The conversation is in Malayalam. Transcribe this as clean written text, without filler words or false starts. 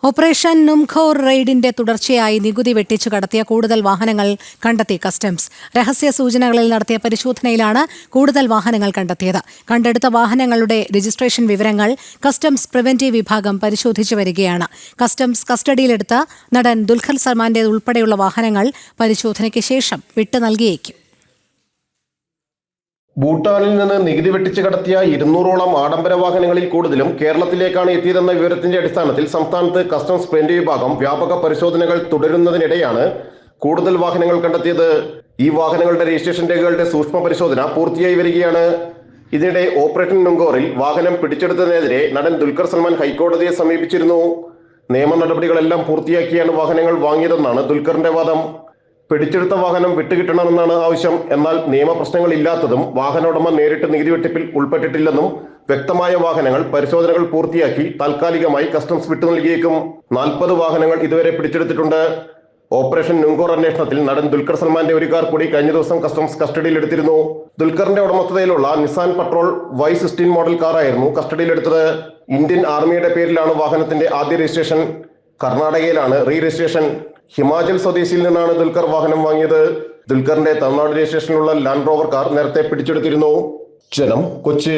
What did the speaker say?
ഓപ്പറേഷൻ നുംഖോർ റെയ്ഡിന്റെ തുടർച്ചയായി നികുതി വെട്ടിച്ചു കടത്തിയ കൂടുതൽ വാഹനങ്ങൾ കണ്ടെത്തി കസ്റ്റംസ്. രഹസ്യ സൂചനകളിൽ നടത്തിയ പരിശോധനയിലാണ് കൂടുതൽ വാഹനങ്ങൾ കണ്ടെത്തിയത്. കണ്ടെടുത്ത വാഹനങ്ങളുടെ രജിസ്ട്രേഷൻ വിവരങ്ങൾ കസ്റ്റംസ് പ്രിവന്റീവ് വിഭാഗം പരിശോധിച്ചു വരികയാണ്. കസ്റ്റംസ് കസ്റ്റഡിയിലെടുത്ത നടൻ ദുൽഖർ സൽമാന്റെ ഉൾപ്പെടെയുള്ള വാഹനങ്ങൾ പരിശോധനയ്ക്ക് ശേഷം വിട്ടു നൽകിയേക്കും. ഭൂട്ടാനിൽ നിന്ന് നികുതി വെട്ടിച്ചു കടത്തിയ 200ഓളം ആഡംബര വാഹനങ്ങളിൽ കൂടുതലും കേരളത്തിലേക്കാണ് എത്തിയതെന്ന വിവരത്തിന്റെ അടിസ്ഥാനത്തിൽ സംസ്ഥാനത്ത് കസ്റ്റംസ് പ്രിവന്റീവ് വിഭാഗം വ്യാപക പരിശോധനകൾ തുടരുന്നതിനിടെയാണ് കൂടുതൽ വാഹനങ്ങൾ കണ്ടെത്തിയത്. ഈ വാഹനങ്ങളുടെ രജിസ്ട്രേഷൻ രേഖകളുടെ സൂക്ഷ്മ പരിശോധന പൂർത്തിയായി വരികയാണ്. ഇതിനിടെ ഓപ്പറേഷൻ നുംഖോറിൽ വാഹനം പിടിച്ചെടുത്തതിനെതിരെ നടൻ ദുൽഖർ സൽമാൻ ഹൈക്കോടതിയെ സമീപിച്ചിരുന്നു. നിയമ നടപടികളെല്ലാം പൂർത്തിയാക്കിയാണ് വാഹനങ്ങൾ വാങ്ങിയതെന്നാണ് ദുൽഖറിന്റെ വാദം. പിടിച്ചെടുത്ത വാഹനം വിട്ടുകിട്ടണമെന്നാണ് ആവശ്യം. എന്നാൽ നിയമപ്രശ്നങ്ങൾ ഇല്ലാത്തതും വാഹന ഉടമ നേരിട്ട് നികുതി വെട്ടിപ്പിൽ ഉൾപ്പെട്ടിട്ടില്ലെന്നും വ്യക്തമായ വാഹനങ്ങൾ പരിശോധനകൾ പൂർത്തിയാക്കി താൽക്കാലികമായി കസ്റ്റംസ് വിട്ടു നൽകിയേക്കും. 40 വാഹനങ്ങൾ ഇതുവരെ പിടിച്ചെടുത്തിട്ടുണ്ട്. ഓപ്പറേഷൻ നുംഖോർ അന്വേഷണത്തിൽ നടൻ ദുൽഖർ സൽമാന്റെ ഒരു കാർ കൂടി കഴിഞ്ഞ ദിവസം കസ്റ്റംസ് കസ്റ്റഡിയിലെടുത്തിരുന്നു. ദുൽഖറിന്റെ ഉടമസ്ഥതയിലുള്ള നിസാൻ പട്രോൾ Y16 മോഡൽ കാറായിരുന്നു കസ്റ്റഡിയിലെടുത്തത്. ഇന്ത്യൻ ആർമിയുടെ പേരിലാണ് വാഹനത്തിന്റെ ആദ്യ രജിസ്ട്രേഷൻ. കർണാടകയിലാണ് റീ രജിസ്ട്രേഷൻ. ഹിമാചൽ സ്വദേശിയിൽ നിന്നാണ് ദുൽഖർ വാഹനം വാങ്ങിയത്. ദുൽഖറിന്റെ തമിഴ്നാട് രജിസ്ട്രേഷനിലുള്ള ലാൻഡ് റോവർ കാർ നേരത്തെ പിടിച്ചെടുത്തിരുന്നു. ജനം, കൊച്ചി.